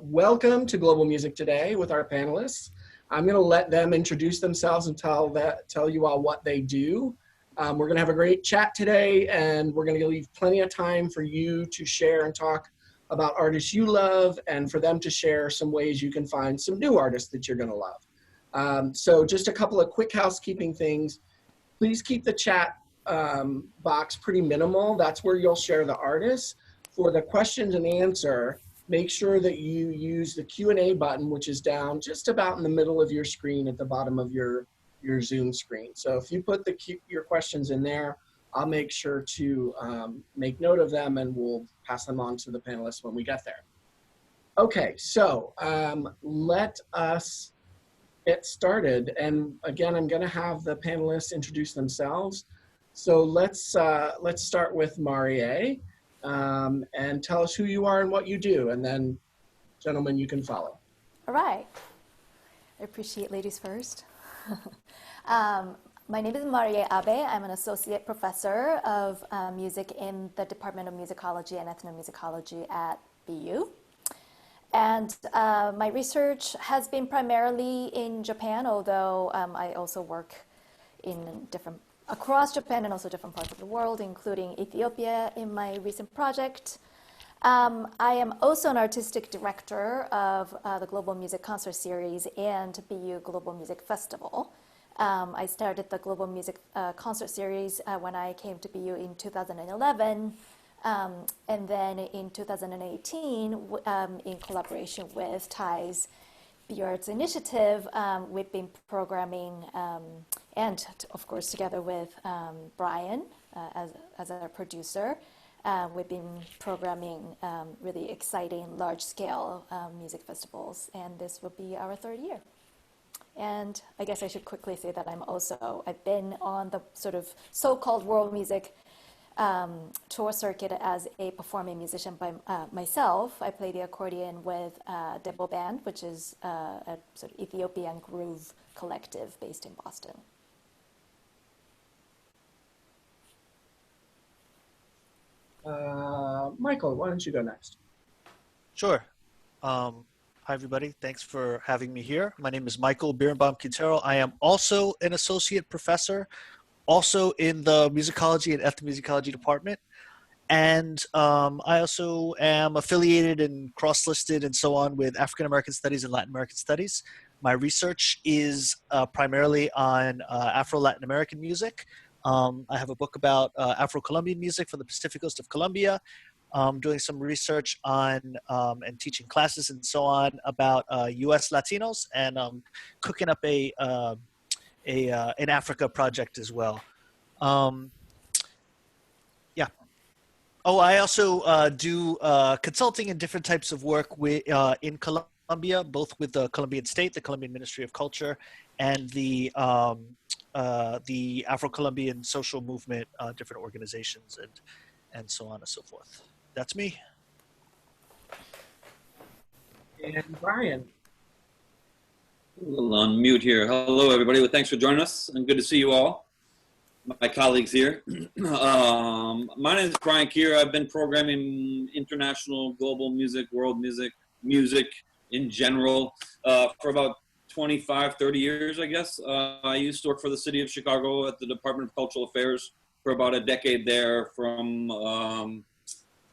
welcome to Global Music Today with our panelists. I'm going to let them introduce themselves and tell you all what they do. We're going to have a great chat today, and we're going to leave plenty of time for you to share and talk about artists you love, and for them to share some ways you can find some new artists that you're going to love. So just a couple of quick housekeeping things. Please keep the chat box pretty minimal. That's where you'll share the artists. For the questions and answer, make sure that you use the Q&A button, which is down just about in the middle of your screen at the bottom of your Zoom screen. So if you put your questions in there, I'll make sure to make note of them, and we'll pass them on to the panelists when we get there. Okay, so let us get started. And again, I'm going to have the panelists introduce themselves. So let's start with Marié, and tell us who you are and what you do, and then, gentlemen, you can follow. All right. I appreciate ladies first. My name is Marié Abe. I'm an associate professor of music in the Department of Musicology and Ethnomusicology at BU. And my research has been primarily in Japan, although I also work in across Japan and also different parts of the world, including Ethiopia in my recent project. I am also an artistic director of the Global Music Concert Series and BU Global Music Festival. I started the Global Music Concert Series when I came to BU in 2011, and then in 2018, in collaboration with TIE's BU Arts Initiative, we've been programming, and of course together with Brian as our producer, we've been programming really exciting large-scale music festivals, and this will be our third year. And I guess I should quickly say that I've been on the sort of so-called world music tour circuit as a performing musician by myself. I play the accordion with Debo Band, which is a sort of Ethiopian groove collective based in Boston. Michael, why don't you go next? Sure. Hi, everybody. Thanks for having me here. My name is Michael Birenbaum Quintero. I am also an associate professor, also in the musicology and ethnomusicology department. And I also am affiliated and cross-listed and so on with African American Studies and Latin American Studies. My research is primarily on Afro-Latin American music. I have a book about Afro-Colombian music from the Pacific Coast of Colombia. Doing some research on and teaching classes and so on about U.S. Latinos, and cooking up an Africa project as well. Yeah. Oh, I also do consulting and different types of work in Colombia, both with the Colombian State, the Colombian Ministry of Culture, and the Afro-Colombian social movement, different organizations, and so on and so forth. That's me. And Brian. A little on mute here. Hello, everybody. Well, thanks for joining us, and good to see you all, my colleagues here. My name is Brian Keigher. I've been programming international, global music, world music in general for about 25, 30 years, I guess. I used to work for the city of Chicago at the Department of Cultural Affairs for about a decade there, from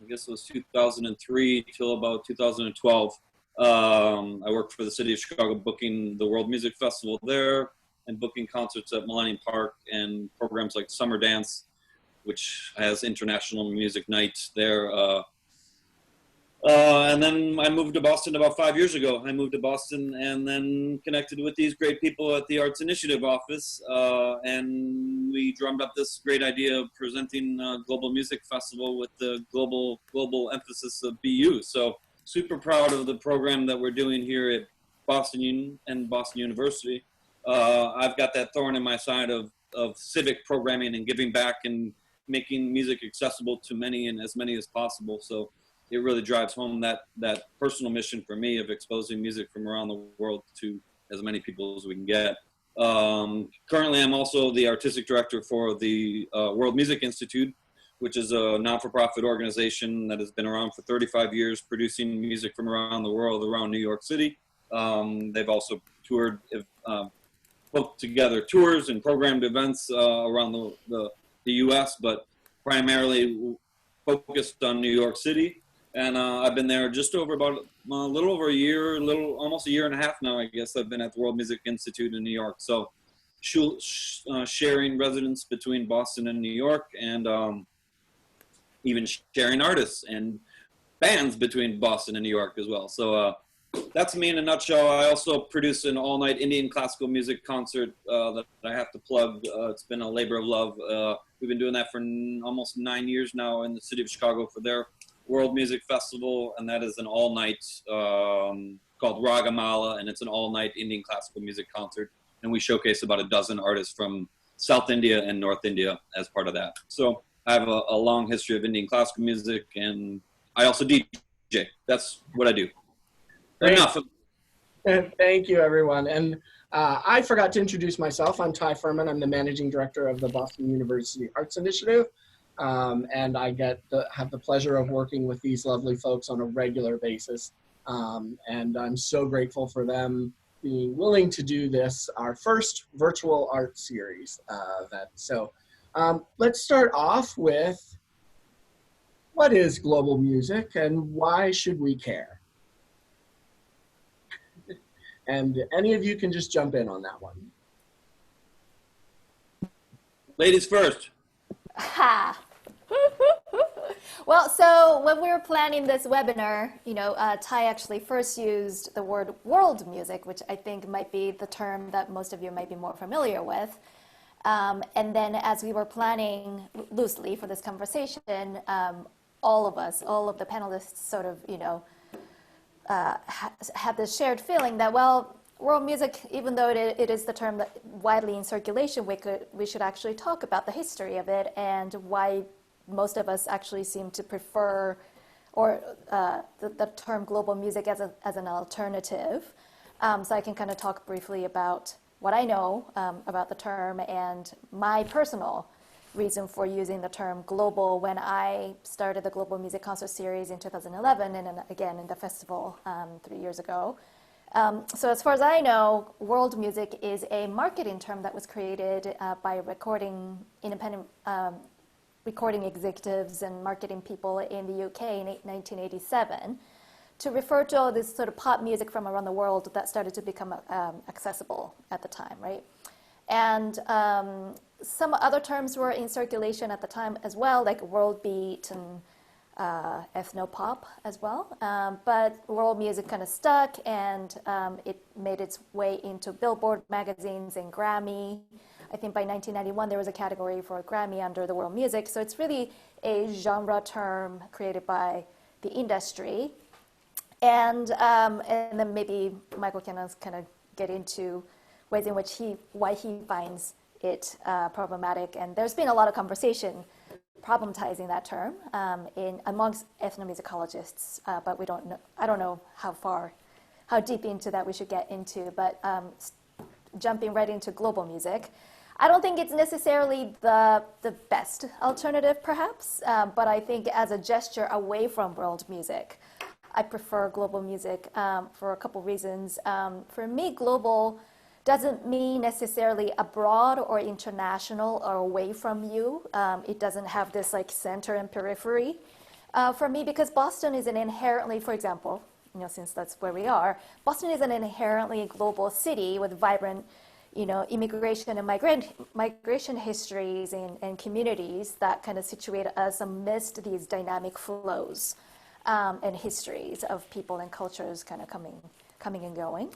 I guess it was 2003 till about 2012. I worked for the city of Chicago, booking the World Music Festival there and booking concerts at Millennium Park and programs like Summer Dance, which has international music nights there. And then I moved to Boston about 5 years ago. I moved to Boston and then connected with these great people at the Arts Initiative office. And we drummed up this great idea of presenting a global music festival with the global emphasis of BU. So super proud of the program that we're doing here at Boston and Boston University. I've got that thorn in my side of civic programming and giving back and making music accessible to many and as many as possible. So it really drives home that personal mission for me of exposing music from around the world to as many people as we can get. Currently, I'm also the artistic director for the World Music Institute, which is a non-for-profit organization that has been around for 35 years, producing music from around the world, around New York City. They've also toured, put together tours and programmed events around the U.S., but primarily focused on New York City. And I've been there just over about a little over a year, almost a year and a half now, I guess. I've been at the World Music Institute in New York. So sharing residence between Boston and New York, and even sharing artists and bands between Boston and New York as well. So that's me in a nutshell. I also produce an all-night Indian classical music concert that I have to plug. It's been a labor of love. We've been doing that for almost 9 years now in the city of Chicago for their World Music Festival, and that is an all-night called Ragamala, and it's an all-night Indian classical music concert. And we showcase about a dozen artists from South India and North India as part of that. So I have a long history of Indian classical music, and I also DJ. That's what I do. Enough. Thank you, everyone. And I forgot to introduce myself. I'm Ty Furman. I'm the managing director of the Boston University Arts Initiative. And I have the pleasure of working with these lovely folks on a regular basis. And I'm so grateful for them being willing to do this, our first virtual art series. So let's start off with, what is global music and why should we care? And any of you can just jump in on that one. Ladies first. Ha! Well, so when we were planning this webinar, Ty actually first used the word world music, which I think might be the term that most of you might be more familiar with. And then as we were planning loosely for this conversation, all of the panelists sort of, had this shared feeling that, well, world music, even though it is the term that widely in circulation, we should actually talk about the history of it and why most of us actually seem to prefer the term global music as an alternative. So I can kind of talk briefly about what I know about the term and my personal reason for using the term global when I started the Global Music Concert Series in 2011 and then again in the festival 3 years ago. So as far as I know, world music is a marketing term that was created by independent recording executives and marketing people in the UK in 1987 to refer to all this sort of pop music from around the world that started to become accessible at the time, right? And some other terms were in circulation at the time as well, like world beat and ethno-pop as well. But world music kind of stuck, and it made its way into Billboard magazines and Grammy. I think by 1991 there was a category for Grammy under the world music. So it's really a genre term created by the industry. And then maybe Michael can kind of get into ways in which why he finds it problematic. And there's been a lot of conversation problematizing that term amongst ethnomusicologists, but I don't know how deep into that we should get into, but jumping right into global music. I don't think it's necessarily the best alternative, perhaps, but I think as a gesture away from world music, I prefer global music for a couple reasons. For me, global doesn't mean necessarily abroad or international or away from you. It doesn't have this like center and periphery. For me, because Boston is an inherently, for example, since that's where we are, Boston is an inherently global city with vibrant, immigration and migration histories and communities that kind of situate us amidst these dynamic flows and histories of people and cultures kind of coming and going,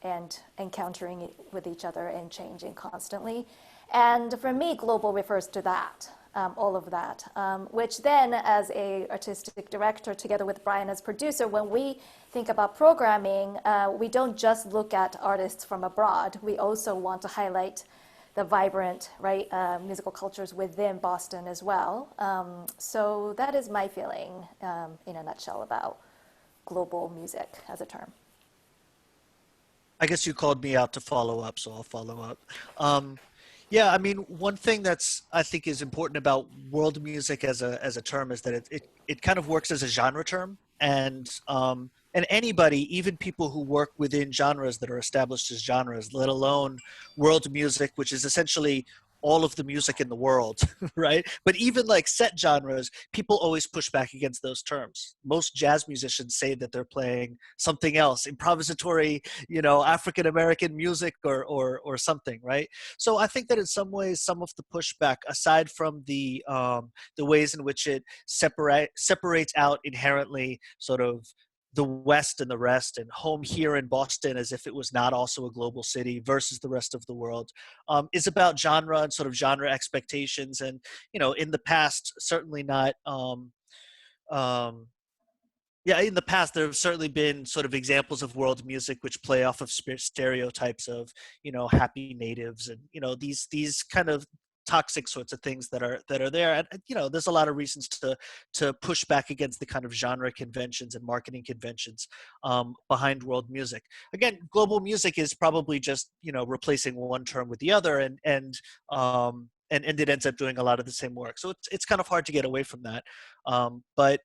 and encountering it with each other and changing constantly. And for me, global refers to that, all of that, which then as a artistic director together with Brian as producer, when we think about programming, we don't just look at artists from abroad. We also want to highlight the vibrant, musical cultures within Boston as well. So that is my feeling in a nutshell about global music as a term. I guess you called me out to follow up, so I'll follow up. Yeah, I mean, one thing that's I think is important about world music as a term is that it kind of works as a genre term, and anybody, even people who work within genres that are established as genres, let alone world music, which is essentially all of the music in the world, right? But even like set genres, people always push back against those terms. Most jazz musicians say that they're playing something else, improvisatory, African American music or something, right? So I think that in some ways, some of the pushback, aside from the ways in which it separates out inherently sort of the West and the rest, and home here in Boston as if it was not also a global city versus the rest of the world, is about genre and sort of genre expectations. And in the past, certainly not. Um, yeah, in the past, there have certainly been sort of examples of world music which play off of stereotypes of, happy natives and, these kind of toxic sorts of things that are there. And, there's a lot of reasons to push back against the kind of genre conventions and marketing conventions behind world music. Again, global music is probably just, replacing one term with the other, and it ends up doing a lot of the same work. So it's kind of hard to get away from that. But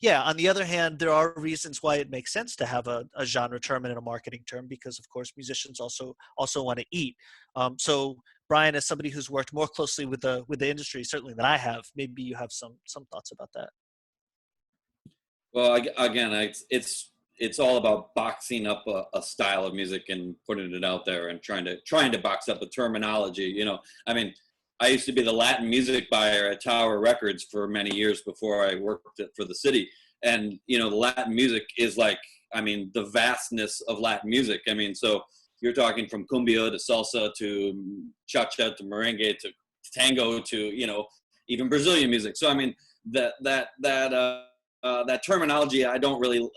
yeah, on the other hand, there are reasons why it makes sense to have a genre term and a marketing term, because of course musicians also want to eat. So Brian, as somebody who's worked more closely with the industry certainly than I have, maybe you have some thoughts about that. Well, again, it's all about boxing up a style of music and putting it out there and trying to box up a terminology. I mean, I used to be the Latin music buyer at Tower Records for many years before I worked for the city. And, the Latin music is like, I mean, the vastness of Latin music. I mean, so you're talking from cumbia to salsa to cha-cha to merengue to tango to, even Brazilian music. So, I mean, that terminology I don't really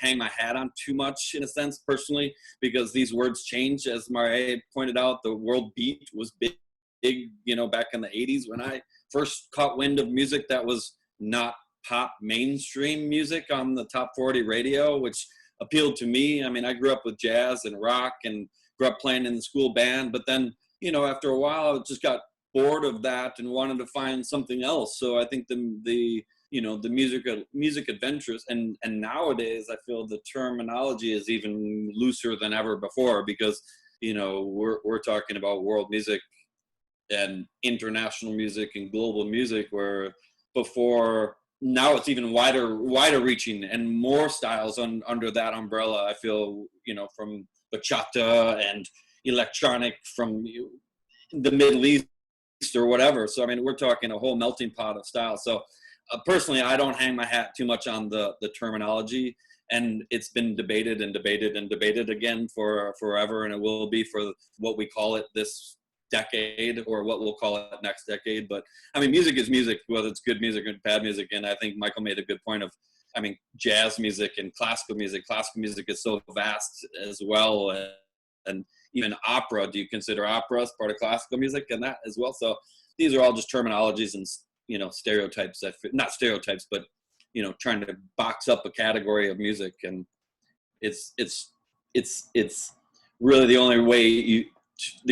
hang my hat on too much in a sense personally, because these words change. As Marié pointed out, the world beat was big, back in the 80s when I first caught wind of music that was not pop mainstream music on the top 40 radio, which appealed to me. I mean, I grew up with jazz and rock and grew up playing in the school band, but then, after a while I just got bored of that and wanted to find something else. So I think the music adventures and nowadays I feel the terminology is even looser than ever before, because we're talking about world music and international music and global music, where before now it's even wider reaching and more styles under that umbrella. I feel, from bachata and electronic from the Middle East or whatever. So I mean, we're talking a whole melting pot of styles. So personally, I don't hang my hat too much on the terminology, and it's been debated and debated and debated again for forever, and it will be for what we call it this decade or what we'll call it next decade. But I mean, music is music, whether it's good music or bad music. And I think Michael made a good point of, I mean, jazz music and classical music is so vast as well. And even opera, do you consider opera as part of classical music and that as well? So these are all just terminologies and, stereotypes, not stereotypes, but, trying to box up a category of music. And it's really the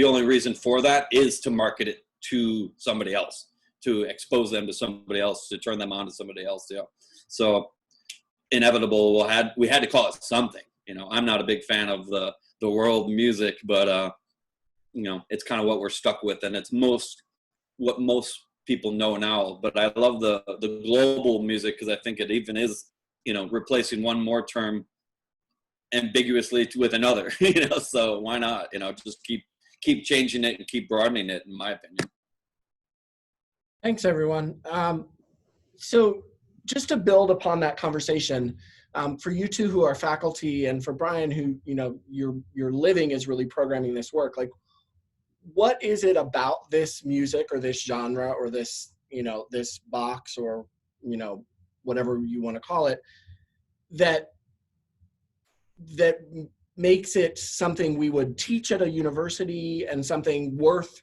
only reason for that is to market it to somebody else, to expose them to somebody else, to turn them on to somebody else. So inevitable, we had to call it something. I'm not a big fan of the world music, but it's kind of what we're stuck with, and it's what most people know now. But I love the global music, because I think it even is replacing one more term ambiguously with another. So why not just keep changing it and keep broadening it, in my opinion. Thanks, everyone. So just to build upon that conversation, for you two who are faculty, and for Brian, who, your living is really programming this work, like, what is it about this music or this genre or this, this box or, whatever you want to call it, that makes it something we would teach at a university and something worth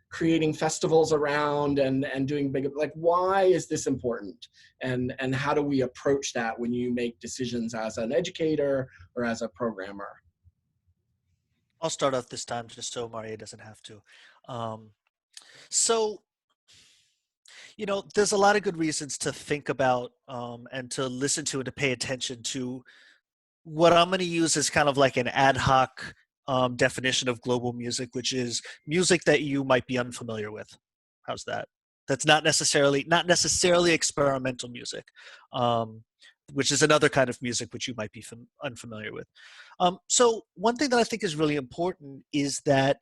creating festivals around and doing big, like, why is this important? And how do we approach that when you make decisions as an educator or as a programmer? I'll start out this time just so Marié doesn't have to. Um, so, there's a lot of good reasons to think about and to listen to and to pay attention to what I'm going to use as kind of like an ad hoc definition of global music, which is music that you might be unfamiliar with. How's that? That's not necessarily experimental music, um, which is another kind of music which you might be unfamiliar with. So one thing that I think is really important is that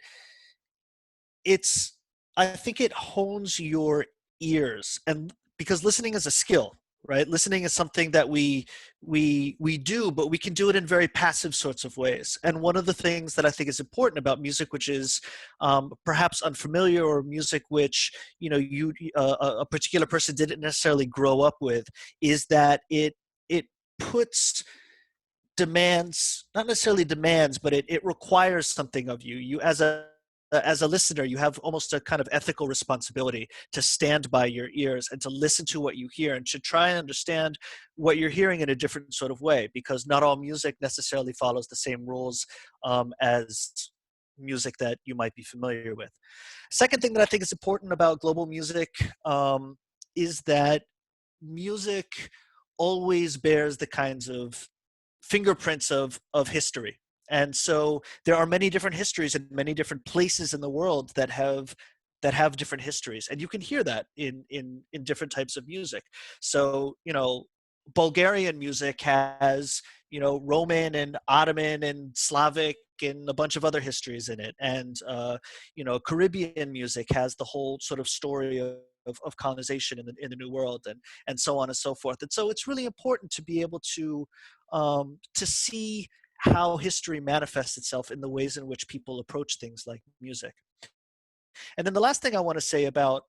it's I think it hones your ears, and because listening is a skill, right? Listening is something that we do, but we can do it in very passive sorts of ways. And one of the things that I think is important about music, which is perhaps unfamiliar, or music which a particular person didn't necessarily grow up with, is that it puts demands, not necessarily demands, but it requires something of you. You as a listener, you have almost a kind of ethical responsibility to stand by your ears and to listen to what you hear and to try and understand what you're hearing in a different sort of way, because not all music necessarily follows the same rules as music that you might be familiar with. Second thing that I think is important about global music is that music always bears the kinds of fingerprints of history. And so there are many different histories in many different places in the world that have different histories, and you can hear that in different types of music. So Bulgarian music has Roman and Ottoman and Slavic and a bunch of other histories in it, and Caribbean music has the whole sort of story of colonization in the New World, and so on and so forth. And so it's really important to be able to see how history manifests itself in the ways in which people approach things like music. And then the last thing I want to say about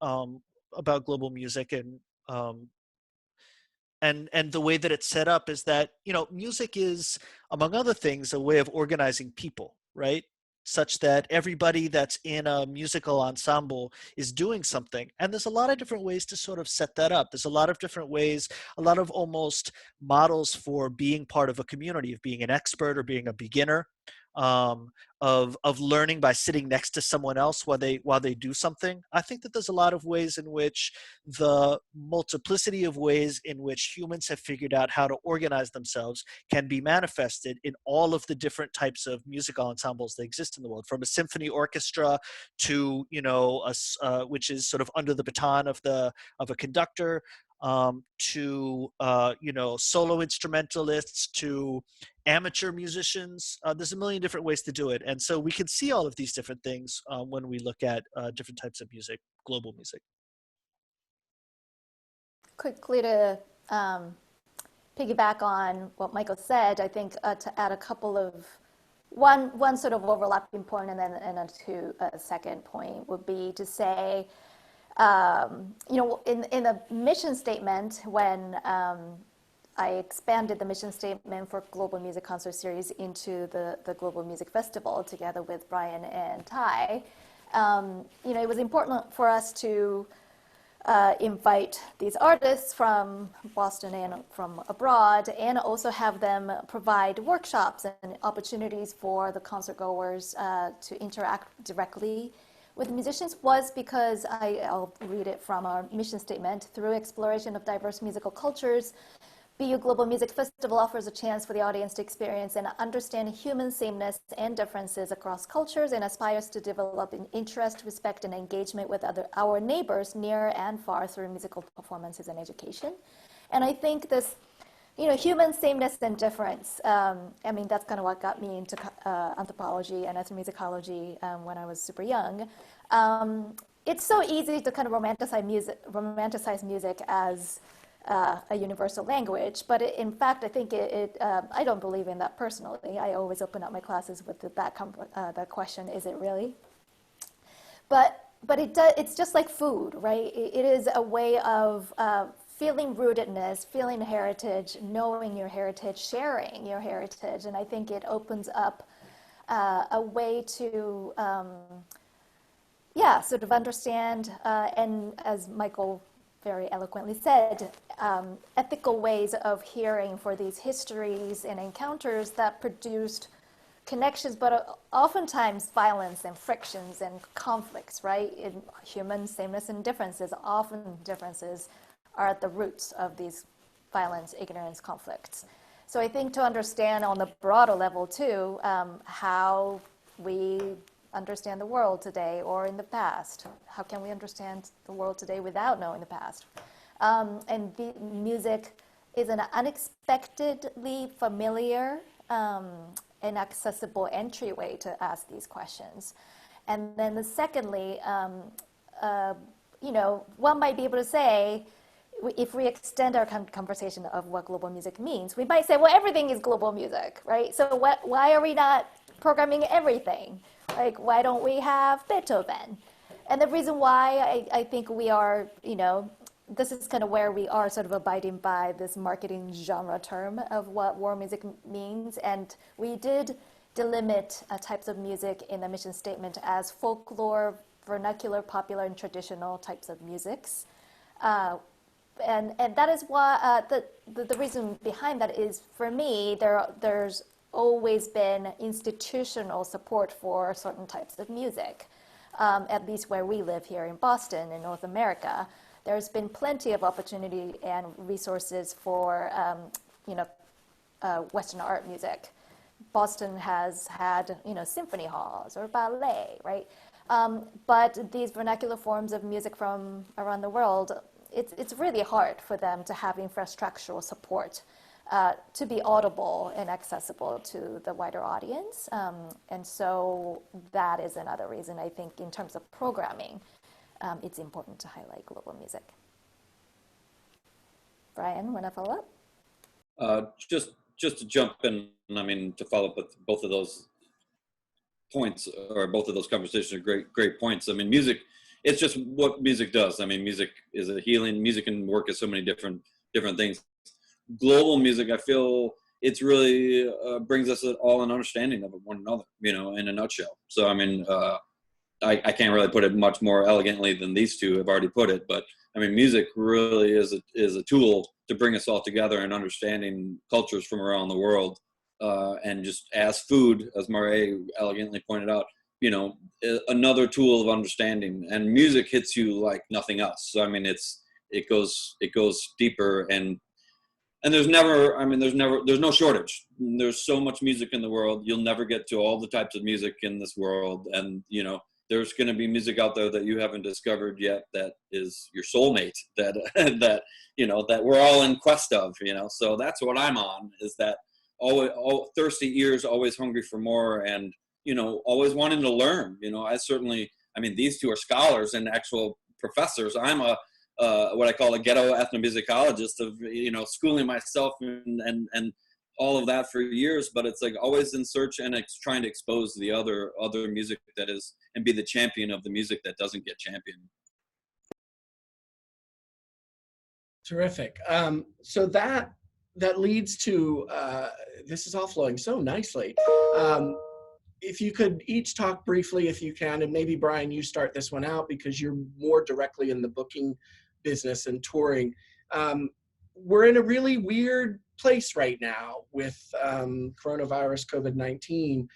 global music um, and the way that it's set up is that music is, among other things, a way of organizing people, right? Such that everybody that's in a musical ensemble is doing something. And there's a lot of different ways to sort of set that up. There's a lot of different ways, a lot of almost models for being part of a community, of being an expert or being a beginner, um, of learning by sitting next to someone else while they do something. I think that there's a lot of ways in which the multiplicity of ways in which humans have figured out how to organize themselves can be manifested in all of the different types of musical ensembles that exist in the world, from a symphony orchestra to which is sort of under the baton of a conductor, to solo instrumentalists, to amateur musicians. There's a million different ways to do it, and so we can see all of these different things when we look at different types of music, global music. Quickly to piggyback on what Michael said, I think to add a couple of one sort of overlapping point and then a second point would be to say, in the mission statement, when I expanded the mission statement for Global Music Concert Series into the Global Music Festival together with Brian and Ty, it was important for us to invite these artists from Boston and from abroad, and also have them provide workshops and opportunities for the concert goers to interact directly with musicians, was because I'll read it from our mission statement: through exploration of diverse musical cultures, BU Global Music Festival offers a chance for the audience to experience and understand human sameness and differences across cultures, and aspires to develop an interest, respect, and engagement with our neighbors near and far through musical performances and education. And I think this, human sameness and difference, that's kind of what got me into anthropology and ethnomusicology when I was super young. It's so easy to kind of romanticize music as a universal language, but in fact, I think I don't believe in that personally. I always open up my classes with that question: is it really? But it's just like food, right? It is a way of feeling rootedness, feeling heritage, knowing your heritage, sharing your heritage, and I think it opens up a way to, sort of understand, and as Michael very eloquently said, ethical ways of hearing for these histories and encounters that produced connections, but oftentimes violence and frictions and conflicts, right? In human sameness and differences, often differences are at the roots of these violence, ignorance, conflicts. So I think to understand on the broader level too, how we understand the world today or in the past. How can we understand the world today without knowing the past? And the music is an unexpectedly familiar and accessible entryway to ask these questions. And then secondly, one might be able to say, if we extend our conversation of what global music means, we might say, well, everything is global music, right? So why are we not programming everything? Like, why don't we have Beethoven? And the reason why I think we are, this is kind of where we are sort of abiding by this marketing genre term of what world music means. And we did delimit types of music in the mission statement as folklore, vernacular, popular, and traditional types of musics. And that is why the reason behind that is, for me, there's always been institutional support for certain types of music, at least where we live here in Boston, in North America. There's been plenty of opportunity and resources for Western art music. Boston has had symphony halls or ballet, right? But these vernacular forms of music from around the world, it's really hard for them to have infrastructural support to be audible and accessible to the wider audience. And so that is another reason I think in terms of programming, it's important to highlight global music. Brian, want to follow up? Just to jump in, to follow up with both of those points, or both of those conversations are great points. Music, it's just what music does. Music is a healing. Music can work as so many different things. Global music, I feel it's really brings us all an understanding of one another, in a nutshell. So, I can't really put it much more elegantly than these two have already put it, but music really is a tool to bring us all together and understanding cultures from around the world. And just as food, as Marié elegantly pointed out, another tool of understanding. And music hits you like nothing else. So it goes deeper, and there's no shortage. There's so much music in the world. You'll never get to all the types of music in this world, and there's going to be music out there that you haven't discovered yet that is your soulmate, that that we're all in quest of. So that's what I'm on, is that all thirsty ears, always hungry for more, and always wanting to learn. I certainly, these two are scholars and actual professors. I'm a what I call a ghetto ethnomusicologist of schooling myself and all of that for years, but it's like always in search and trying to expose the other music that is, and be the champion of the music that doesn't get championed. Terrific. So that leads to, this is all flowing so nicely. If you could each talk briefly, if you can, and maybe Brian, you start this one out because you're more directly in the booking business and touring. We're in a really weird place right now with coronavirus, COVID-19.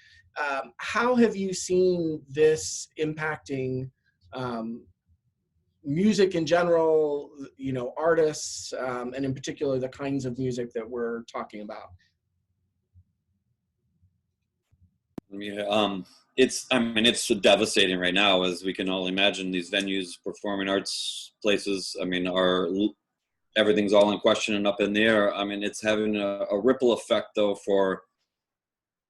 How have you seen this impacting music in general, artists, and in particular the kinds of music that we're talking about? It's devastating right now, as we can all imagine. These venues, performing arts places, everything's all in question and up in the air. It's having a ripple effect, though, for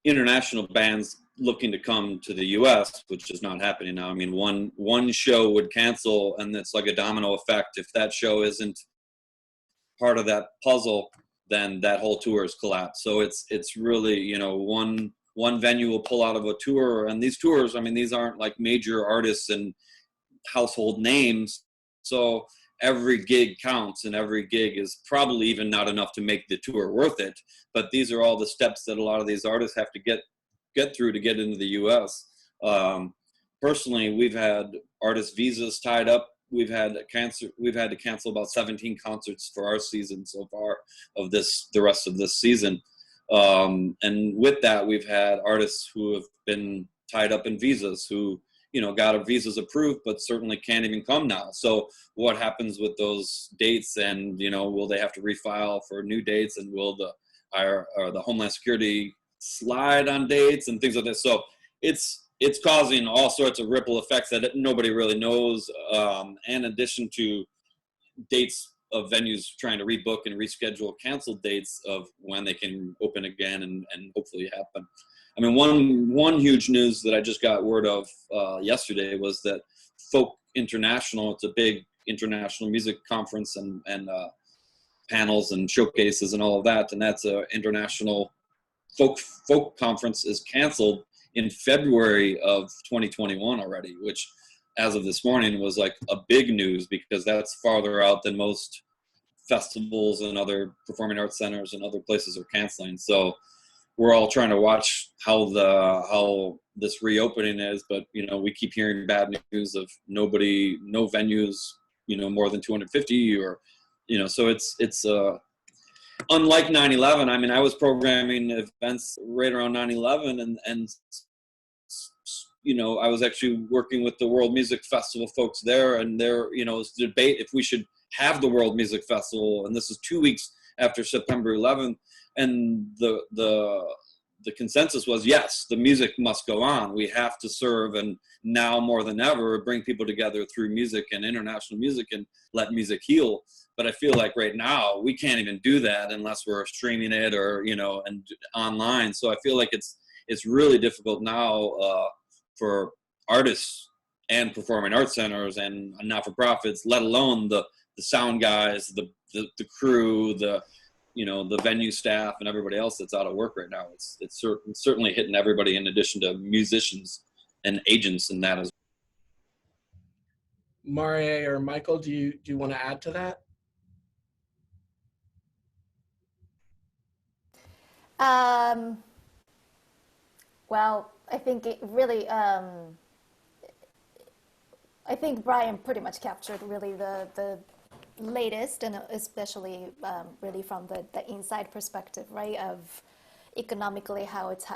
international bands looking to come to the U.S., which is not happening now. One show would cancel, and it's like a domino effect. If that show isn't part of that puzzle, then that whole tour is collapsed. So it's really, one venue will pull out of a tour, and these tours, these aren't like major artists and household names. So every gig counts, and every gig is probably even not enough to make the tour worth it. But these are all the steps that a lot of these artists have to get through to get into the U.S. Personally, we've had artist visas tied up. We've had to cancel about 17 concerts for our season so far of the rest of this season. And with that, we've had artists who have been tied up in visas who, got their visas approved, but certainly can't even come now. So what happens with those dates, and, will they have to refile for new dates, and will the Homeland Security slide on dates and things like this? So it's causing all sorts of ripple effects that nobody really knows. In addition to dates of venues trying to rebook and reschedule canceled dates of when they can open again and hopefully happen. I mean, one huge news that I just got word of yesterday was that Folk International, it's a big international music conference and panels and showcases and all of that, and that's a international folk conference, is canceled in February of 2021 already, which as of this morning was like a big news, because that's farther out than most festivals and other performing arts centers and other places are canceling. So we're all trying to watch how this reopening is, but we keep hearing bad news of no venues, more than 250, or so it's unlike 9/11. I mean, I was programming events right around 9/11, and I was actually working with the World Music Festival folks there, and there, was a debate if we should have the World Music Festival, and this is 2 weeks after September 11th, and the consensus was, yes, the music must go on. We have to serve, and now more than ever, bring people together through music and international music and let music heal. But I feel like right now we can't even do that unless we're streaming it or, and online. So I feel like it's really difficult now for artists and performing arts centers and not-for-profits, let alone the sound guys, the crew, the venue staff, and everybody else that's out of work right now. It's certainly hitting everybody, in addition to musicians and agents and that as well. Marié or Michael, do you want to add to that? Well, I think it really, I think Brian pretty much captured really the latest, and especially really from the inside perspective, right, of economically how it's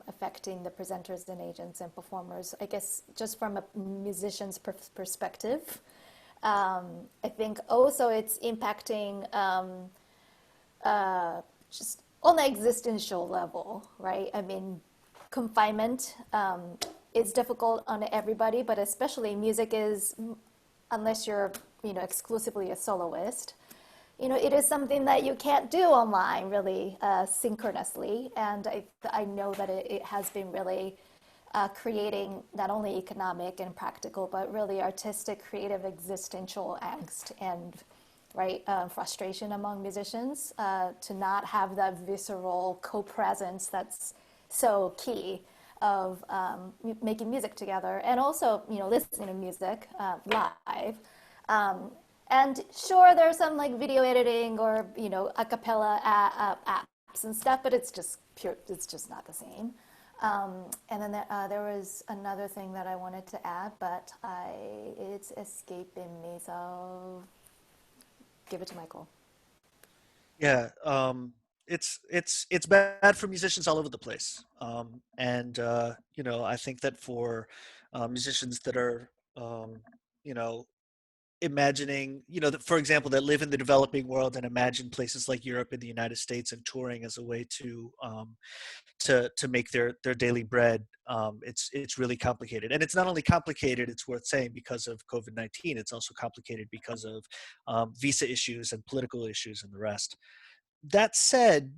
affecting the presenters and agents and performers. I guess just from a musician's perspective, I think also it's impacting just on the existential level, right? I mean, confinement is difficult on everybody, but especially music is, unless you're, exclusively a soloist, it is something that you can't do online really synchronously. And I know that it has been really creating not only economic and practical, but really artistic, creative, existential angst and frustration among musicians to not have that visceral co-presence that's so key of making music together, and also listening to music live. And sure, there's some video editing or a cappella apps and stuff, but it's just not the same. And then there was another thing that I wanted to add, but it's escaping me, so give it to Michael. Yeah, it's bad for musicians all over the place, and I think that for musicians that are imagining, for example, that live in the developing world and imagine places like Europe and the United States and touring as a way to make their daily bread. It's really complicated, and it's not only complicated, it's worth saying, because of COVID-19. It's also complicated because of visa issues and political issues and the rest. That said,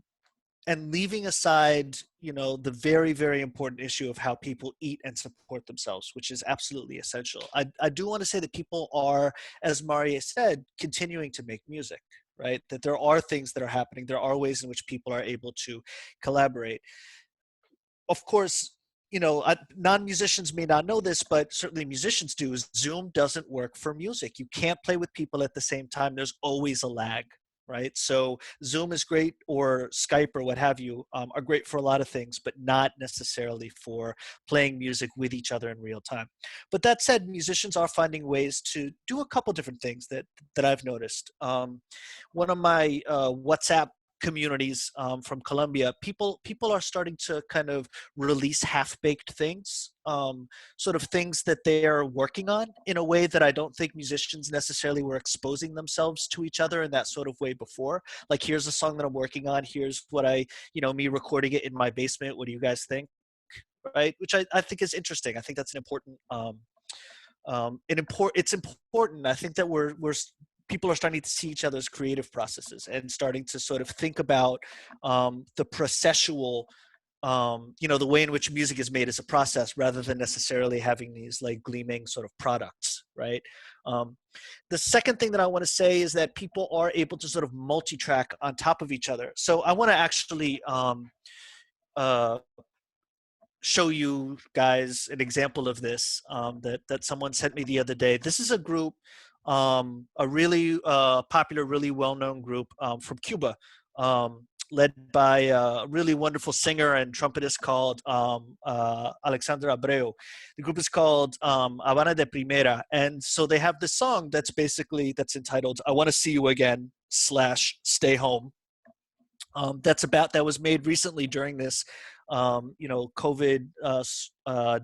and leaving aside, the very, very important issue of how people eat and support themselves, which is absolutely essential, I do want to say that people are, as Marié said, continuing to make music, right? That there are things that are happening. There are ways in which people are able to collaborate. Of course, non-musicians may not know this, but certainly musicians do, is Zoom doesn't work for music. You can't play with people at the same time. There's always a lag, right? So Zoom is great, or Skype or what have you, are great for a lot of things, but not necessarily for playing music with each other in real time. But that said, musicians are finding ways to do a couple different things that I've noticed. One of my WhatsApp communities from Colombia, people are starting to kind of release half-baked things, sort of things that they are working on in a way that I don't think musicians necessarily were exposing themselves to each other in that sort of way before. Like, here's a song that I'm working on. Here's what me recording it in my basement. What do you guys think? Right? Which I think is interesting. I think that's an important, it's important. I think that people are starting to see each other's creative processes and starting to sort of think about the processual, the way in which music is made as a process rather than necessarily having these like gleaming sort of products, right? The second thing that I want to say is that people are able to sort of multi-track on top of each other. So I want to actually show you guys an example of this that someone sent me the other day. This is a group, a really popular, really well-known group from Cuba, led by a really wonderful singer and trumpetist called Alexandra Abreu. The group is called Habana de Primera. And so they have this song that's entitled I Want to See You Again / Stay Home. That was made recently during this COVID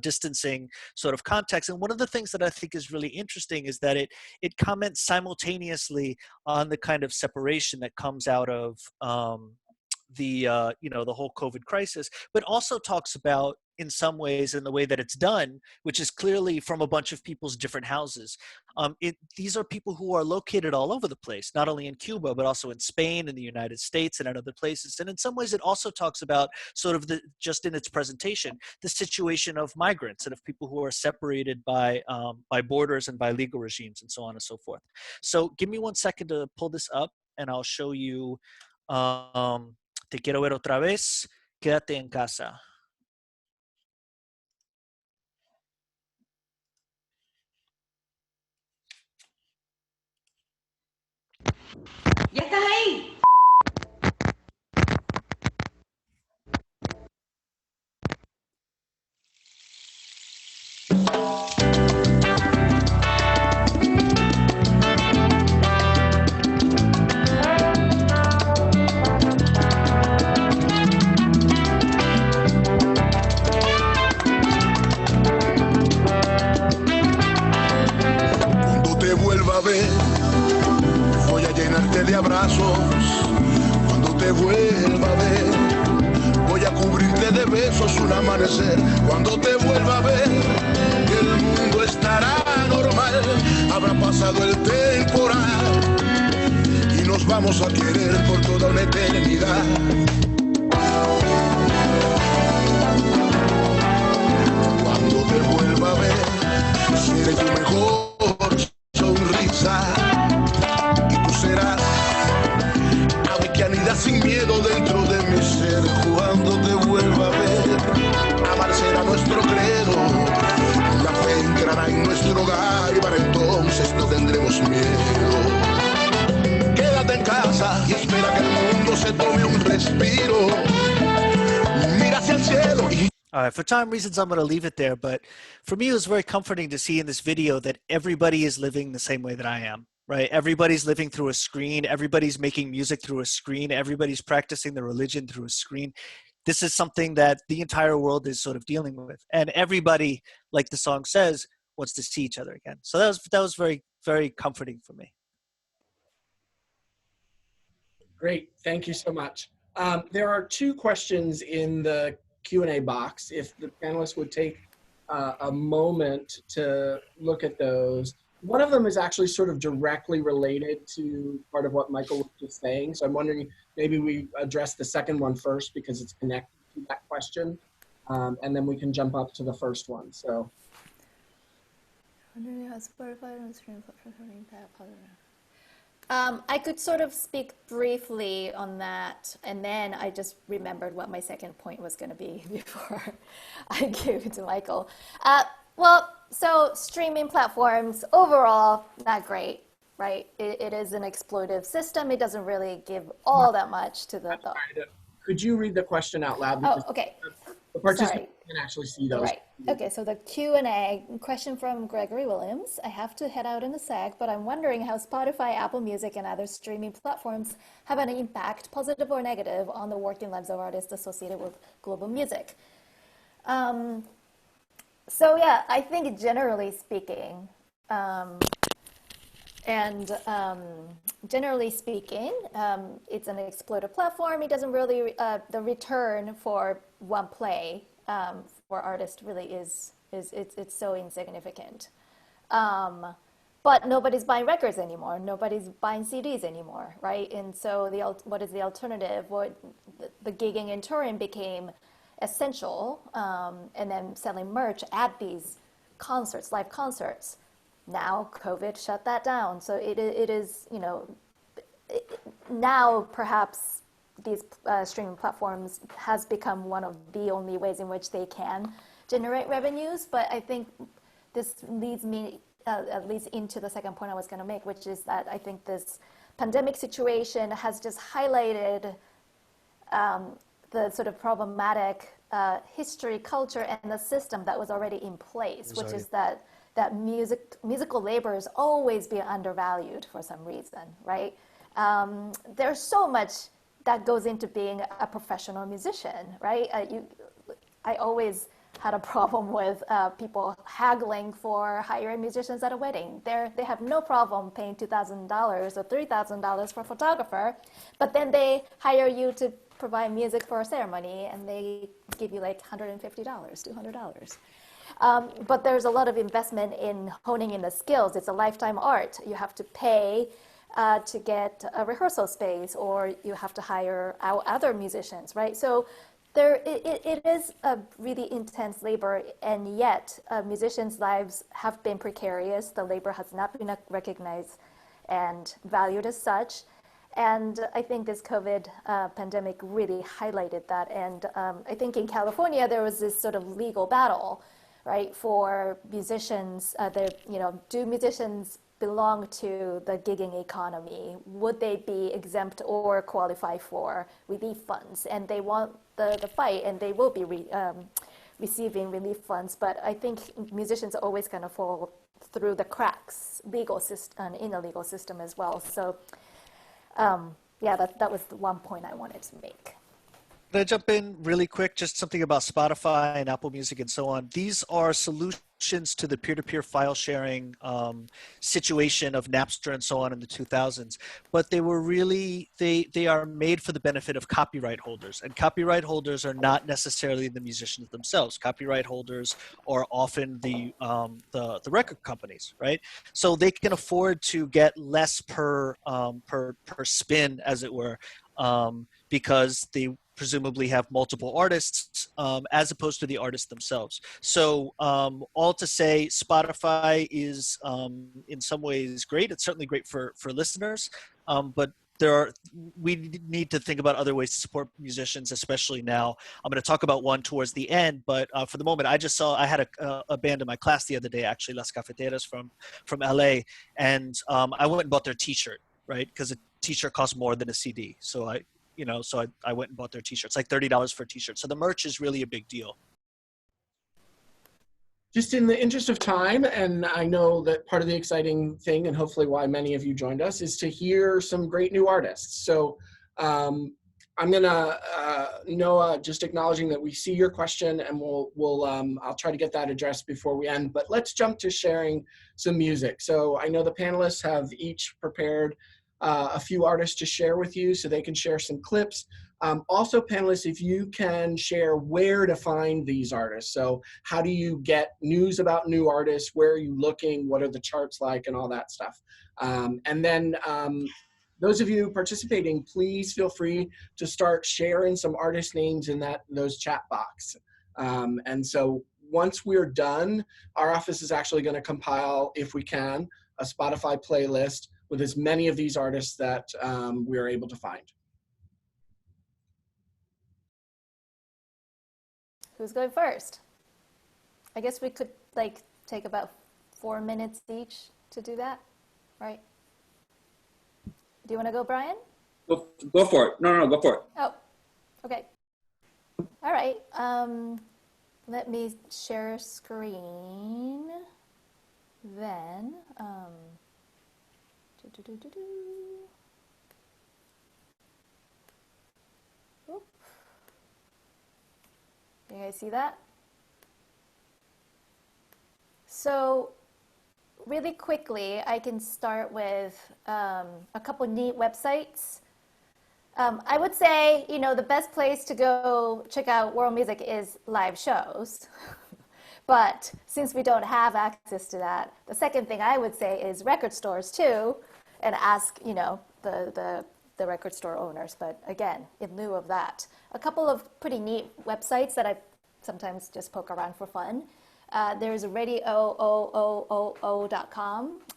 distancing sort of context. And one of the things that I think is really interesting is that it comments simultaneously on the kind of separation that comes out of the whole COVID crisis, but also talks about, in some ways, in the way that it's done, which is clearly from a bunch of people's different houses. These are people who are located all over the place, not only in Cuba, but also in Spain, in the United States, and in other places. And in some ways, it also talks about sort of just in its presentation, the situation of migrants and of people who are separated by borders and by legal regimes and so on and so forth. So give me 1 second to pull this up and I'll show you Te quiero ver otra vez, quédate en casa. ¡Ya estás ahí! Cuando te vuelva a ver, voy a llenarte de abrazos. Cuando te vuelva a ver, voy a cubrirte de besos un amanecer. Cuando te vuelva a ver, el mundo estará normal. Habrá pasado el temporal y nos vamos a querer por toda una eternidad. Cuando te vuelva a ver, seré tu mejor sonrisa y tú serás ave que anida sin miedo dentro de mi ser. Cuando te vuelva a ver, amar será nuestro credo, la fe entrará en nuestro hogar y para entonces no tendremos miedo. Quédate en casa y espera que el mundo se tome un respiro. Mira hacia el cielo y All right, for time reasons, I'm going to leave it there. But for me, it was very comforting to see in this video that everybody is living the same way that I am, right? Everybody's living through a screen. Everybody's making music through a screen. Everybody's practicing their religion through a screen. This is something that the entire world is sort of dealing with. And everybody, like the song says, wants to see each other again. So that was very, very comforting for me. Great, thank you so much. There are 2 questions in the Q&A box. If the panelists would take a moment to look at those. One of them is actually sort of directly related to part of what Michael was just saying. So I'm wondering maybe we address the second one first because it's connected to that question. And then we can jump up to the first one. So. I could sort of speak briefly on that, and then I just remembered what my second point was going to be before I gave it to Michael. Well, so streaming platforms overall, not great, right? It is an exploitive system. It doesn't really give all that much to the. Could you read the question out loud? Oh, okay. The participant can actually see those. Right. Okay, so the Q&A question from Gregory Williams. I have to head out in a sec, but I'm wondering how Spotify, Apple Music, and other streaming platforms have an impact, positive or negative, on the working lives of artists associated with global music. So yeah, I think generally speaking, it's an exploited platform. It doesn't really, the return for one play for artists really it's so insignificant. But nobody's buying records anymore. Nobody's buying CDs anymore, right? And so what is the alternative? The gigging and touring became essential, and then selling merch at these concerts, live concerts. Now COVID shut that down. So it is, now perhaps these streaming platforms has become one of the only ways in which they can generate revenues. But I think this leads me at least into the second point I was going to make, which is that I think this pandemic situation has just highlighted the sort of problematic history, culture, and the system that was already in place, which is that musical labor has always been undervalued for some reason, right? There's so much that goes into being a professional musician, right? I always had a problem with people haggling for hiring musicians at a wedding. They have no problem paying $2,000 or $3,000 for a photographer, but then they hire you to provide music for a ceremony and they give you like $150, $200. But there's a lot of investment in honing in the skills. It's a lifetime art. You have to pay to get a rehearsal space, or you have to hire out other musicians, right? So it is a really intense labor, and yet musicians' lives have been precarious. The labor has not been recognized and valued as such. And I think this COVID pandemic really highlighted that. And I think in California, there was this sort of legal battle, right, for musicians. Do musicians belong to the gigging economy? Would they be exempt or qualify for relief funds? And they want the fight, and they will be receiving relief funds. But I think musicians are always going to fall through the cracks in the legal system as well. So that was the one point I wanted to make. Can I jump in really quick? Just something about Spotify and Apple Music and so on. These are solutions to the peer-to-peer file sharing situation of Napster and so on in the 2000s. But they were really, they are made for the benefit of copyright holders. And copyright holders are not necessarily the musicians themselves. Copyright holders are often the record companies, right? So they can afford to get less per spin, as it were, because they presumably have multiple artists as opposed to the artists themselves. So all to say, Spotify is in some ways great. It's certainly great for listeners, but we need to think about other ways to support musicians, especially now. I'm going to talk about one towards the end, but for the moment, I had a band in my class the other day, actually, Las Cafeteras from LA, and I went and bought their t-shirt, right? Because a t-shirt costs more than a CD. So I went and bought their t-shirts, like $30 for a t-shirt. So the merch is really a big deal. Just in the interest of time, and I know that part of the exciting thing, and hopefully why many of you joined us, is to hear some great new artists. So I'm gonna, Noah, just acknowledging that we see your question, and I'll try to get that addressed before we end, but let's jump to sharing some music. So I know the panelists have each prepared a few artists to share with you so they can share some clips. Also, panelists, if you can share where to find these artists. So how do you get news about new artists? Where are you looking? What are the charts like and all that stuff? And then those of you participating, please feel free to start sharing some artist names in those chat box. And so once we're done, our office is actually going to compile, if we can, a Spotify playlist with as many of these artists that we are able to find. Who's going first? I guess we could take about 4 minutes each to do that, right? Do you want to go, Brian? Go for it. No, go for it. Oh, okay. All right. let me share screen. Then, Oop. You guys see that? So really quickly, I can start with a couple neat websites. I would say, the best place to go check out world music is live shows. But since we don't have access to that, the second thing I would say is record stores too, and ask, the record store owners. But again, in lieu of that, a couple of pretty neat websites that I sometimes just poke around for fun. There's radio.com,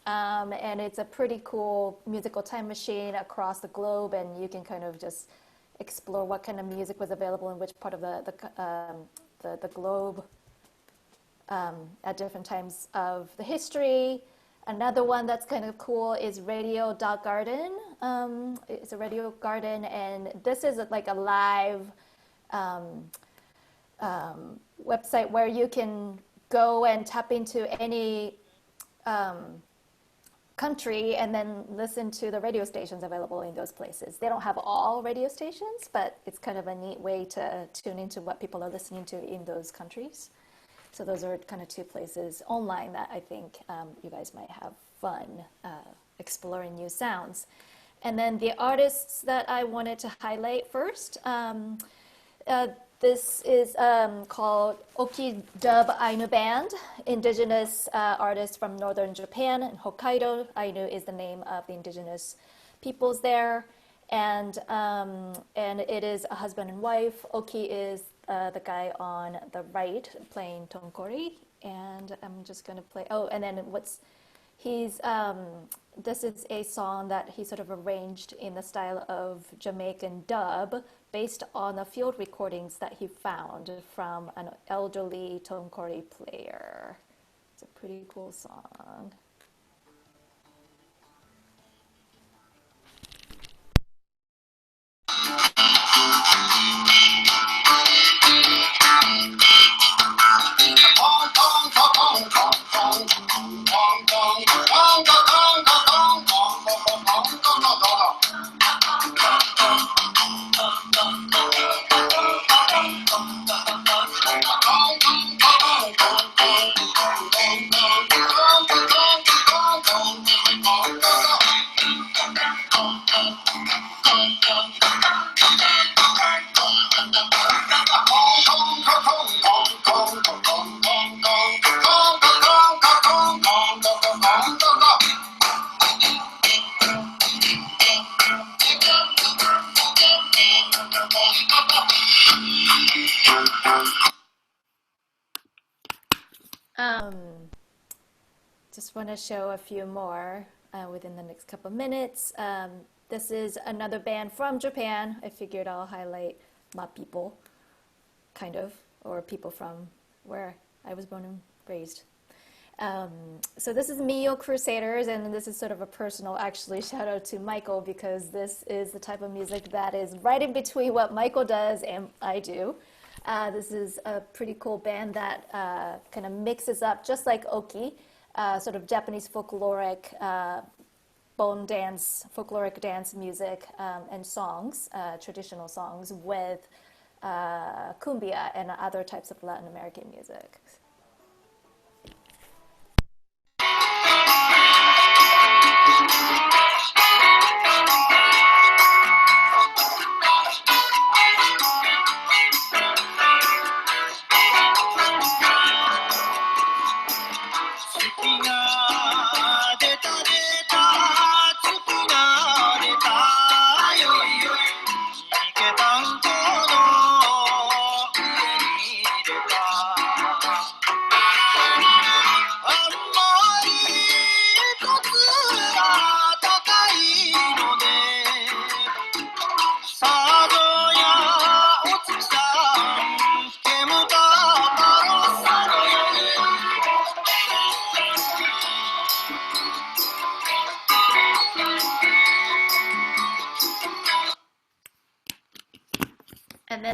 and it's a pretty cool musical time machine across the globe, and you can kind of just explore what kind of music was available in which part of the globe at different times of the history. Another one that's kind of cool is radio.garden. It's a radio garden, and this is like a live website where you can go and tap into any country and then listen to the radio stations available in those places. They don't have all radio stations, but it's kind of a neat way to tune into what people are listening to in those countries. So those are kind of two places online that I think you guys might have fun exploring new sounds. And then the artists that I wanted to highlight first, this is called Oki Dub Ainu Band, indigenous artists from northern Japan and Hokkaido. Ainu is the name of the indigenous peoples there. And it is a husband and wife. Oki is the guy on the right playing tonkori. And I'm just going to play, and then this is a song that he sort of arranged in the style of Jamaican dub based on the field recordings that he found from an elderly tonkori player. It's a pretty cool song. Just want to show a few more within the next couple minutes. This is another band from Japan. I figured I'll highlight my people, kind of, or people from where I was born and raised. So this is Mio Crusaders, and this is sort of a personal, actually, shout out to Michael, because this is the type of music that is right in between what Michael does and I do. This is a pretty cool band that kind of mixes up, just like Oki, sort of Japanese folkloric folkloric dance music and songs, traditional songs, with cumbia and other types of Latin American music.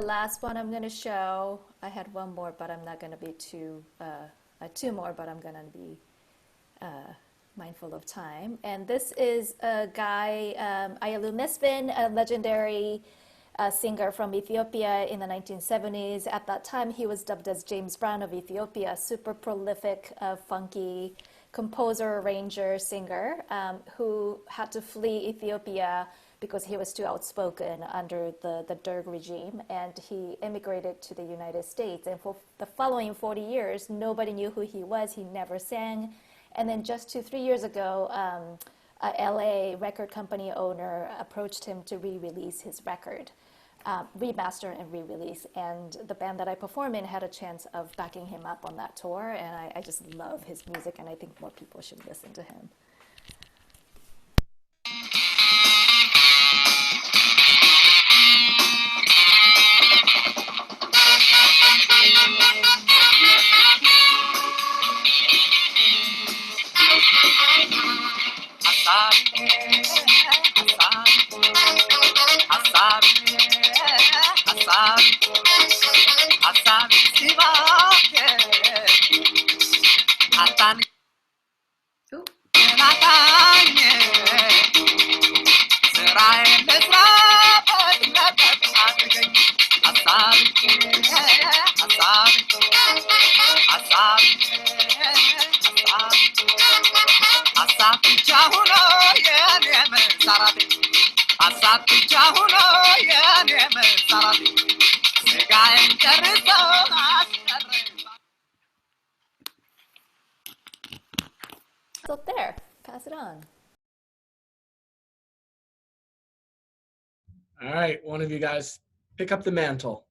last one I'm going to show. I had one more, but I'm not going to be two more, but I'm going to be mindful of time. And this is a guy, Ayalu Mesfin, a legendary singer from Ethiopia in the 1970s. At that time, he was dubbed as James Brown of Ethiopia, super prolific, funky composer, arranger, singer, who had to flee Ethiopia because he was too outspoken under the Derg regime, and he immigrated to the United States. And for the following 40 years, nobody knew who he was. He never sang. And then just 2-3 years ago, a LA record company owner approached him to re-release his record, remaster and re-release. And the band that I perform in had a chance of backing him up on that tour. And I just love his music, and I think more people should listen to him. So there, pass it on. All right, one of you guys pick up the mantle.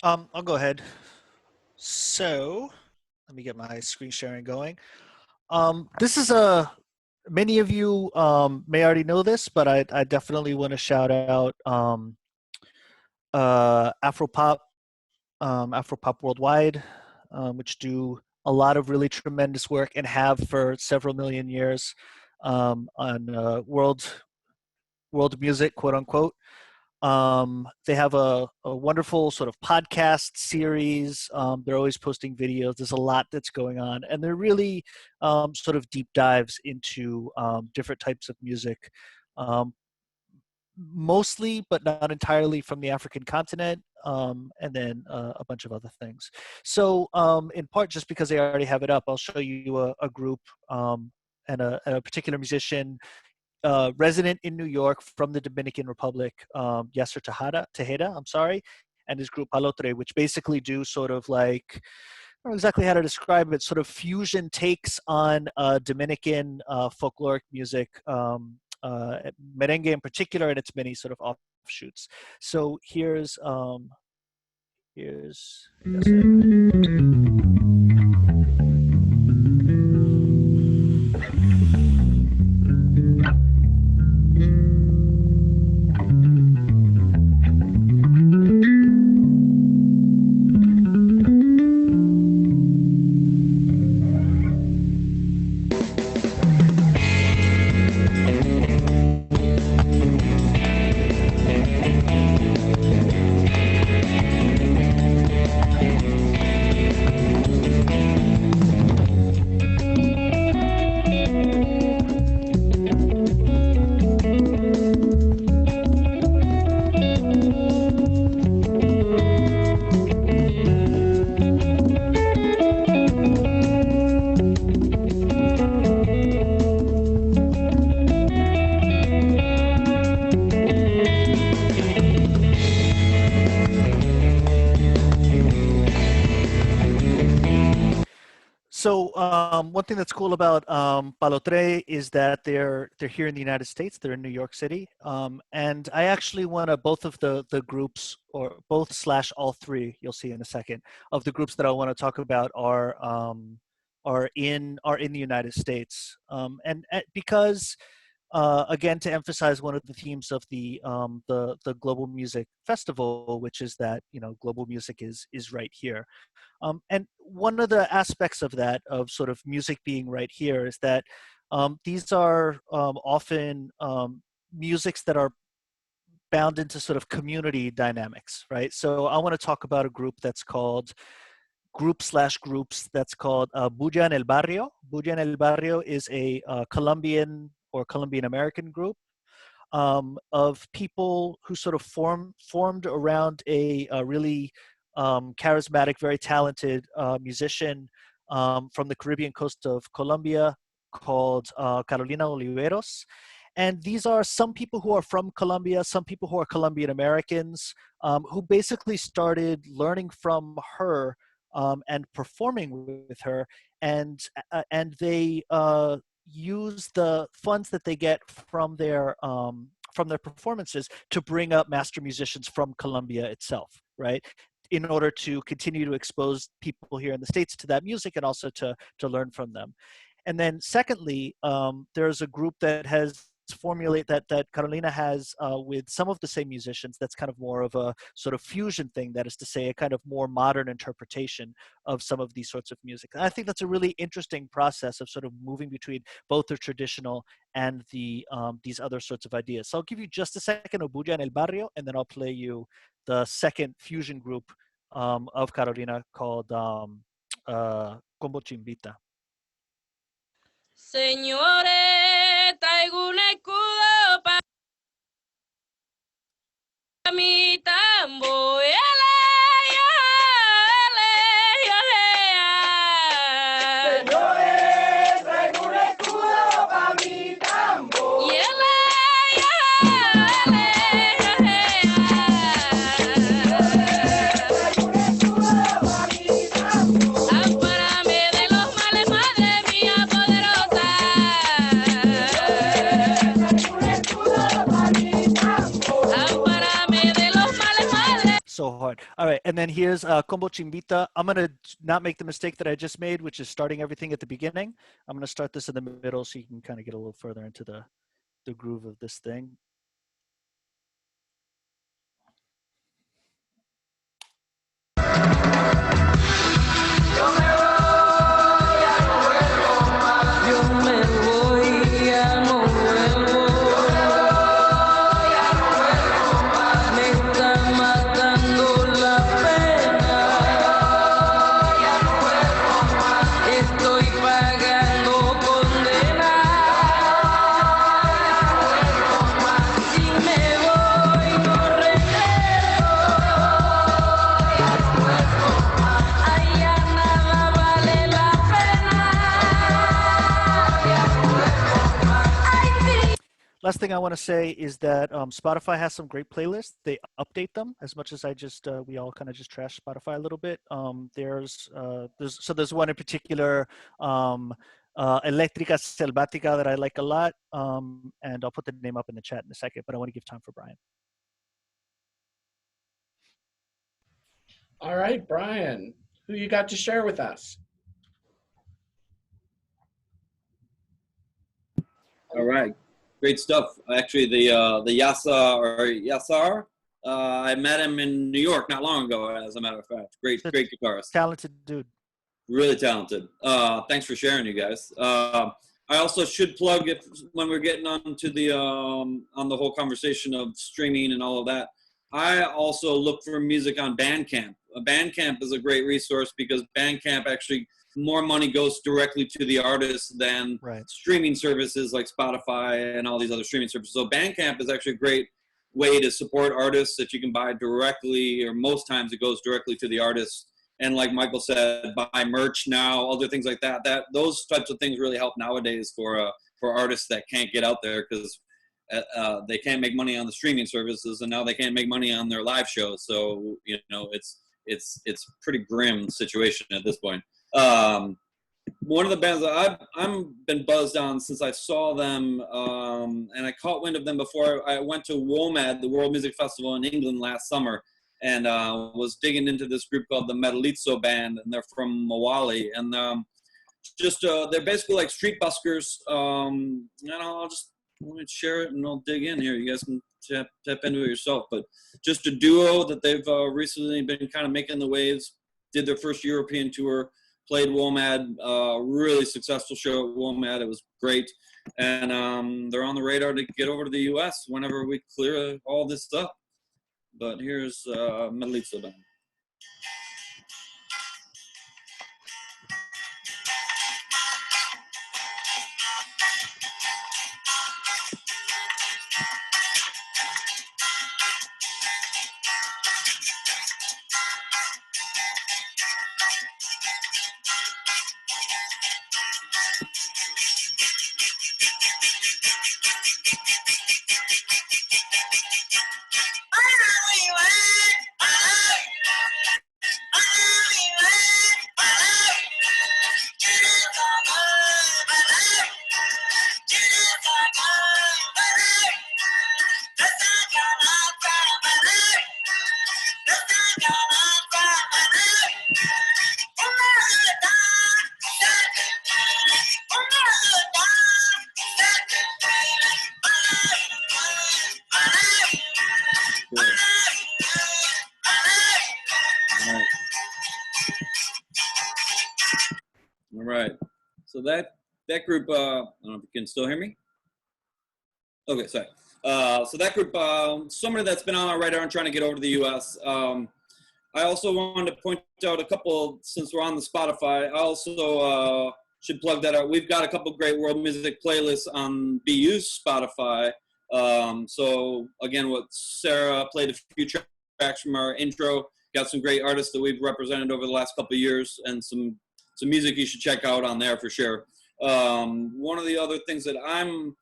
I'll go ahead. So let me get my screen sharing going. This is many of you may already know this, but I definitely want to shout out Afropop Worldwide, which do a lot of really tremendous work and have for several million years on world music, quote unquote. They have a wonderful sort of podcast series. They're always posting videos. There's a lot that's going on, and they're really sort of deep dives into different types of music, mostly but not entirely from the African continent, and then a bunch of other things. So in part just because they already have it up, I'll show you a group and a particular musician resident in New York from the Dominican Republic, Yasser Tejeda, I'm sorry, and his group Palotre, which basically do sort of like, I don't know exactly how to describe it, sort of fusion takes on Dominican folkloric music, merengue in particular, and its many sort of offshoots. So here's yes, So one thing that's cool about Palotre is that they're here in the United States. They're in New York City, and I actually want to both of the groups, or both slash all three, you'll see in a second, of the groups that I want to talk about are in the United States, and because again, to emphasize one of the themes of the Global Music Festival, which is that global music is right here. And one of the aspects of that, of sort of music being right here, is that These are often musics that are bound into sort of community dynamics, right? So I want to talk about a group that's called groups that's called Bulla en el Barrio. Bulla en el Barrio is a Colombian or Colombian American group of people who sort of formed around a really charismatic, very talented musician from the Caribbean coast of Colombia called Carolina Oliveros. And these are some people who are from Colombia, some people who are Colombian Americans, who basically started learning from her and performing with her, and they use the funds that they get from their performances to bring up master musicians from Colombia itself, right? In order to continue to expose people here in the States to that music and also to learn from them. And then secondly, there's a group that has that Carolina has with some of the same musicians that's kind of more of a sort of fusion thing, that is to say a kind of more modern interpretation of some of these sorts of music. And I think that's a really interesting process of sort of moving between both the traditional and the these other sorts of ideas. So I'll give you just a second of Bulla en el Barrio, and then I'll play you the second fusion group of Carolina called Combo Chimbita. Señores, traigo un escudo para mi tambo. Señores, traigo un escudo para mi tambo. So hard. All right, and then here's Combo Chimbita. I'm gonna not make the mistake that I just made, which is starting everything at the beginning. I'm gonna start this in the middle so you can kind of get a little further into the groove of this thing. Last thing I want to say is that Spotify has some great playlists. They update them as much as I just we all kind of just trash Spotify a little bit. There's one in particular, Electrica Selvatica, that I like a lot, and I'll put the name up in the chat in a second. But I want to give time for Brian. All right, Brian, who you got to share with us? All right. Great stuff. Actually, the Yasar, I met him in New York not long ago, as a matter of fact. Great guitarist. Talented dude. Really talented. Thanks for sharing, you guys. I also should plug it when we're getting on to the on the whole conversation of streaming and all of that. I also look for music on Bandcamp. Bandcamp is a great resource because Bandcamp actually, more money goes directly to the artist than streaming services like Spotify and all these other streaming services. So Bandcamp is actually a great way to support artists that you can buy directly, or most times it goes directly to the artist. And like Michael said, buy merch now, other things like that. Those types of things really help nowadays for artists that can't get out there because they can't make money on the streaming services, and now they can't make money on their live shows. So it's a pretty grim situation at this point. One of the bands that I've been buzzed on since I saw them, and I caught wind of them before I went to WOMAD, the World Music Festival in England last summer, and was digging into this group called the Metalizzo Band, and they're from Mawali, and they're basically like street buskers. And I'll just share it and I'll dig in here. You guys can tap into it yourself, but just a duo that they've recently been kind of making the waves, did their first European tour, played WOMAD, really successful show at WOMAD. It was great. And they're on the radar to get over to the U.S. whenever we clear all this up. But here's Melitza Band. All right. So that group, I don't know if you can still hear me. Okay, sorry. So that group, somebody that's been on our radar and trying to get over to the U.S. I also wanted to point out a couple, since we're on the Spotify, I also should plug that out. We've got a couple great world music playlists on BU's Spotify. So again, what Sarah played a few tracks from our intro, got some great artists that we've represented over the last couple of years, and some music you should check out on there for sure. One of the other things that I'm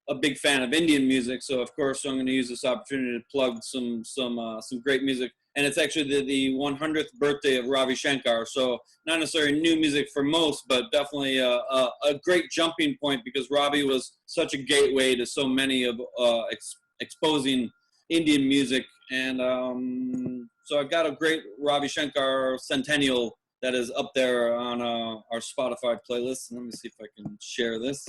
a big fan of Indian music, so of course I'm going to use this opportunity to plug some great music. And it's actually the 100th birthday of Ravi Shankar, so not necessarily new music for most, but definitely a great jumping point, because Ravi was such a gateway to so many of exposing Indian music. And so I've got a great Ravi Shankar centennial that is up there on our Spotify playlist. Let me see if I can share this.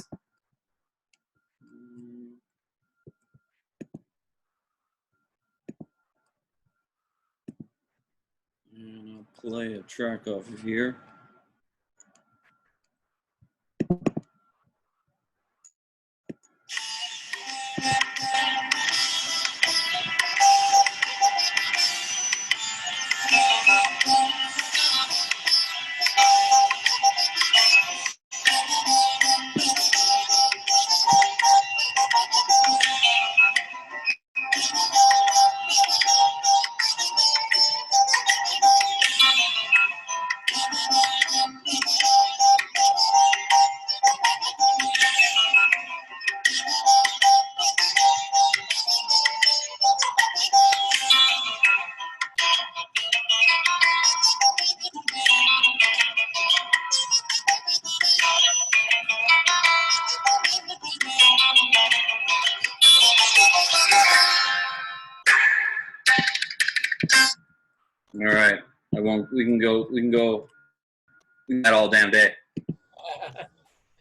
And I'll play a track off of here. All right, I won't. We can go that all damn day.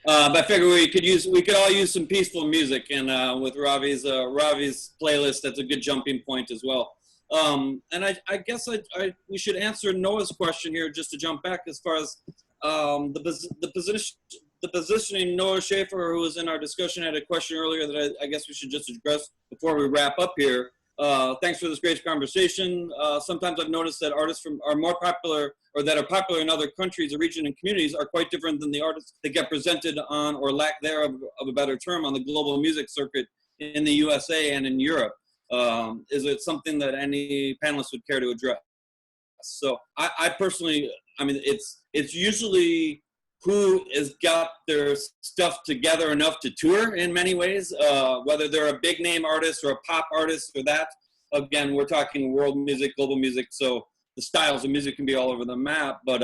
But I figure we could all use some peaceful music, and with Ravi's playlist, that's a good jumping point as well. And I guess we should answer Noah's question here, just to jump back as far as the positioning. Noah Schaefer, who was in our discussion, had a question earlier that I guess we should just address before we wrap up here. Thanks for this great conversation. Sometimes I've noticed that artists are more popular, or that are popular in other countries or regions and communities, are quite different than the artists that get presented on, or lack thereof of a better term, on the global music circuit in the USA and in Europe. Is it something that any panelists would care to address? So I personally, I mean, it's usually who has got their stuff together enough to tour in many ways, whether they're a big name artist or a pop artist or that. Again, we're talking world music, global music, so the styles of music can be all over the map. But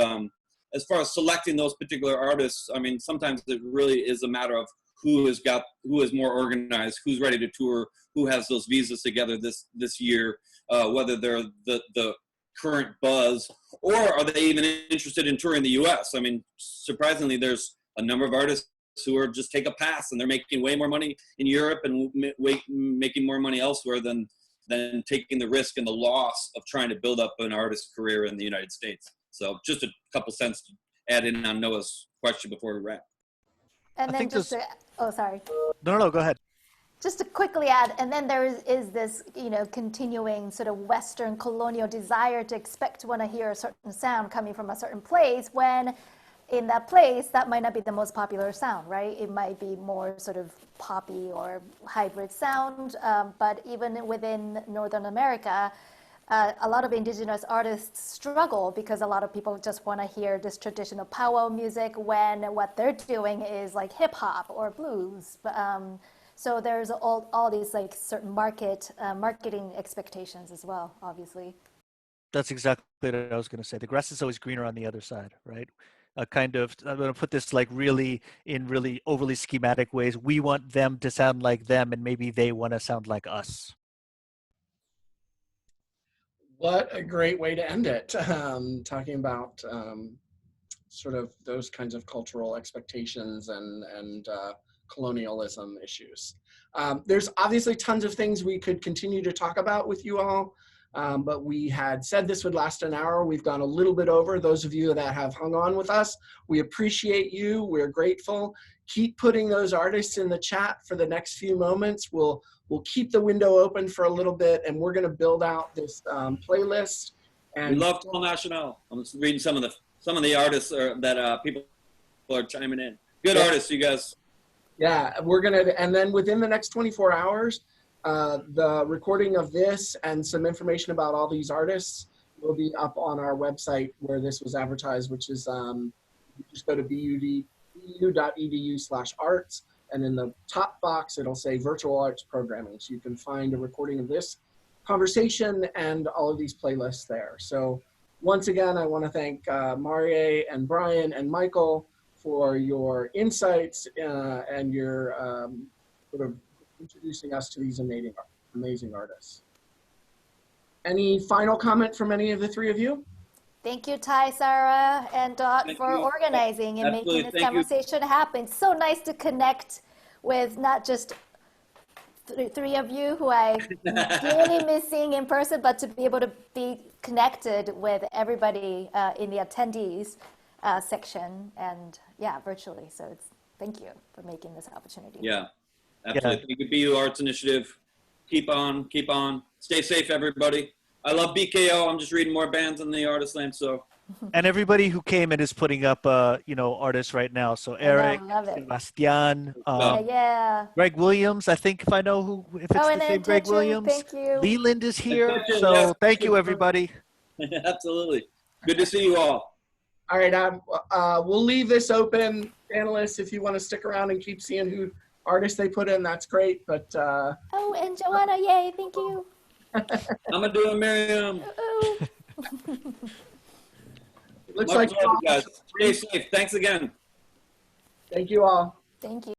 as far as selecting those particular artists, I mean, sometimes it really is a matter of who is more organized, who's ready to tour, who has those visas together this year, whether they're the current buzz, or are they even interested in touring the U.S.? I mean, surprisingly, there's a number of artists who are just take a pass, and they're making way more money in Europe and making more money elsewhere than taking the risk and the loss of trying to build up an artist's career in the United States. So just a couple cents to add in on Noah's question before we wrap. And I then think just to, oh, sorry. No, go ahead. Just to quickly add, and then there is this, continuing sort of Western colonial desire to expect to want to hear a certain sound coming from a certain place when in that place, that might not be the most popular sound, right? It might be more sort of poppy or hybrid sound, but even within Northern America, a lot of indigenous artists struggle because a lot of people just want to hear this traditional powwow music when what they're doing is like hip hop or blues. So there's all these like certain marketing expectations as well, obviously. That's exactly what I was going to say. The grass is always greener on the other side, right? I'm going to put this like really overly schematic ways. We want them to sound like them, and maybe they want to sound like us. What a great way to end it. Talking about sort of those kinds of cultural expectations and colonialism issues. There's obviously tons of things we could continue to talk about with you all, but we had said this would last an hour. We've gone a little bit over. Those of you that have hung on with us, we appreciate you. We're grateful. Keep putting those artists in the chat for the next few moments. We'll keep the window open for a little bit, and we're going to build out this playlist. And we love Paul National. I'm just reading some of the artists that people are chiming in. Good artists, you guys. Yeah, we're going to, and then within the next 24 hours, the recording of this and some information about all these artists will be up on our website where this was advertised, which is just go to bu.edu/arts, and in the top box it'll say virtual arts programming, so you can find a recording of this conversation and all of these playlists there. So once again, I want to thank Marié and Brian and Michael for your insights and your sort of introducing us to these amazing artists. Any final comment from any of the three of you? Thank you, Ty, Sarah, and Dot for organizing and making this conversation happen. It's so nice to connect with not just three of you who I really miss seeing in person, but to be able to be connected with everybody in the attendees section and virtually. So thank you for making this opportunity. Yeah, absolutely. Thank you, BU Arts Initiative. Keep on. Stay safe, everybody. I love BKO. I'm just reading more bands in the artist land. So, and everybody who came and is putting up, artists right now. So Eric, Sebastian, Greg Williams. I think if it's the same Greg Williams. Thank you. Leland is here. So thank you, everybody. Absolutely. Good to see you all. All right, we'll leave this open. Panelists, if you want to stick around and keep seeing who artists they put in, that's great. But and Joanna, yay, thank you. I'm gonna do a Miriam. Looks like you guys. Stay safe. Thanks again. Thank you all. Thank you.